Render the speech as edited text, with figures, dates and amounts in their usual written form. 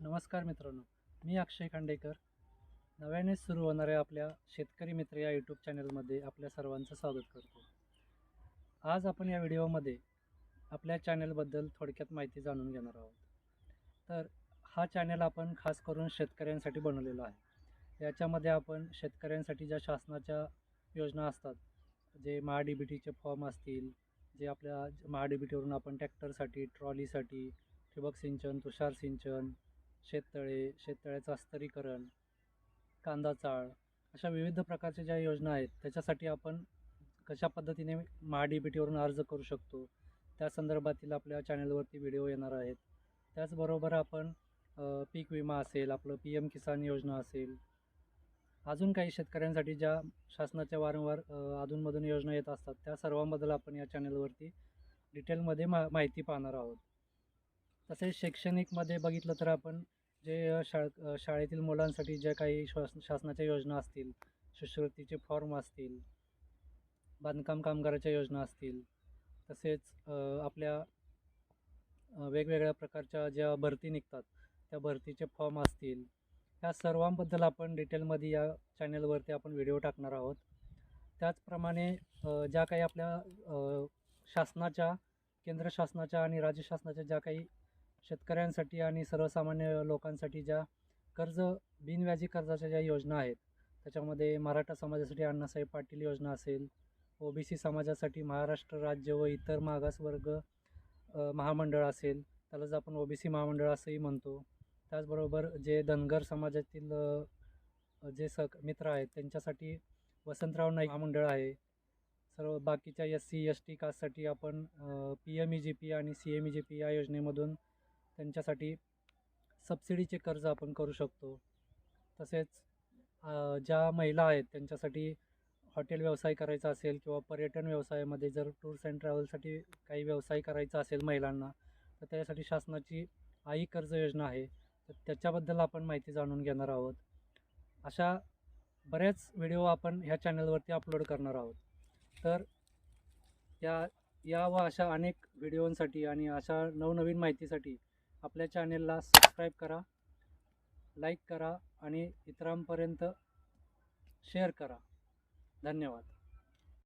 नमस्कार मित्रांनो, मी अक्षय खांडेकर. नव्याने सुरू होणाऱ्या आपल्या शेतकरी मित्र या यूट्यूब चॅनलमध्ये आपल्या सर्वांचं स्वागत करतो. आज आपण या व्हिडिओमध्ये आपल्या चॅनलबद्दल थोडक्यात माहिती जाणून घेणार आहोत. तर हा चॅनल आपण खास करून शेतकऱ्यांसाठी बनवलेला आहे. याच्यामध्ये आपण शेतकऱ्यांसाठी ज्या शासनाच्या योजना असतात, जे महा-डी-बी-टीचे फॉर्म असतील, जे आपल्या महा-डी-बी-टीवरून आपण ट्रॅक्टरसाठी, ट्रॉलीसाठी, ठिबक सिंचन, तुषार सिंचन, शेततळे, शेततळ्याचं अस्तरीकरण, कांदा चाळ, अशा विविध प्रकारच्या ज्या योजना आहेत त्याच्यासाठी आपण कशा पद्धतीने महा-डी-बी-टीवरून अर्ज करू शकतो त्या संदर्भातील आपल्या चॅनलवरती व्हिडिओ येणार आहेत. त्याचबरोबर आपण पीक विमा असेल, आपलं PM किसान योजना असेल, अजून काही शेतकऱ्यांसाठी ज्या शासनाच्या वारंवार अधूनमधून योजना येत असतात त्या सर्वांबद्दल आपण या चॅनलवरती डिटेलमध्ये माहिती पाहणार आहोत. तसेच शैक्षणिकमध्ये बघितलं तर आपण जे शाळेतील मुलांसाठी ज्या काही शासनाच्या योजना असतील, शिष्यवृत्तीचे फॉर्म असतील, बांधकाम कामगाराच्या योजना असतील, तसेच आपल्या वेगवेगळ्या प्रकारच्या ज्या भरती निघतात त्या भरतीचे फॉर्म असतील, ह्या सर्वांबद्दल आपण डिटेलमध्ये या चॅनलवरती आपण व्हिडिओ टाकणार आहोत. त्याचप्रमाणे ज्या काही आपल्या शासनाच्या, केंद्र शासनाच्या आणि राज्य शासनाच्या ज्या काही शेतकऱ्यांसाठी आणि सर्वसामान्य लोकांसाठी ज्या बिनव्याजी कर्जाच्या ज्या योजना आहेत, त्याच्यामध्ये मराठा समाजासाठी अण्णासाहेब पाटील योजना असेल, OBC समाजासाठी महाराष्ट्र राज्य व इतर मागासवर्ग महामंडळ असेल, त्यालाच आपण OBC महामंडळ असंही म्हणतो. त्याचबरोबर जे धनगर समाजातील जे मित्र आहेत त्यांच्यासाठी वसंतराव नाईक महामंडळ आहे. सर्व बाकीच्या SC ST कास्टसाठी आपण PMEGP आणि CMEGP या योजनेमधून त्यांच्यासाठी सबसिडीचे कर्ज आपण करू शकतो. तसेच ज्या महिला आहेत त्यांच्यासाठी हॉटेल व्यवसाय करायचा असेल किंवा पर्यटन व्यवसायामध्ये जर टूर्स अँड ट्रॅव्हलसाठी काही व्यवसाय करायचा असेल महिलांना, तर त्यासाठी शासनाची आई कर्ज योजना आहे, तर त्याच्याबद्दल आपण माहिती जाणून घेणार आहोत. अशा बऱ्याच व्हिडिओ आपण ह्या चॅनलवरती अपलोड करणार आहोत. तर या व अशा अनेक व्हिडिओंसाठी आणि अशा नवनवीन माहितीसाठी आपल्या चॅनलला सबस्क्राईब करा, लाईक करा आणि इतरांपर्यंत शेअर करा. धन्यवाद.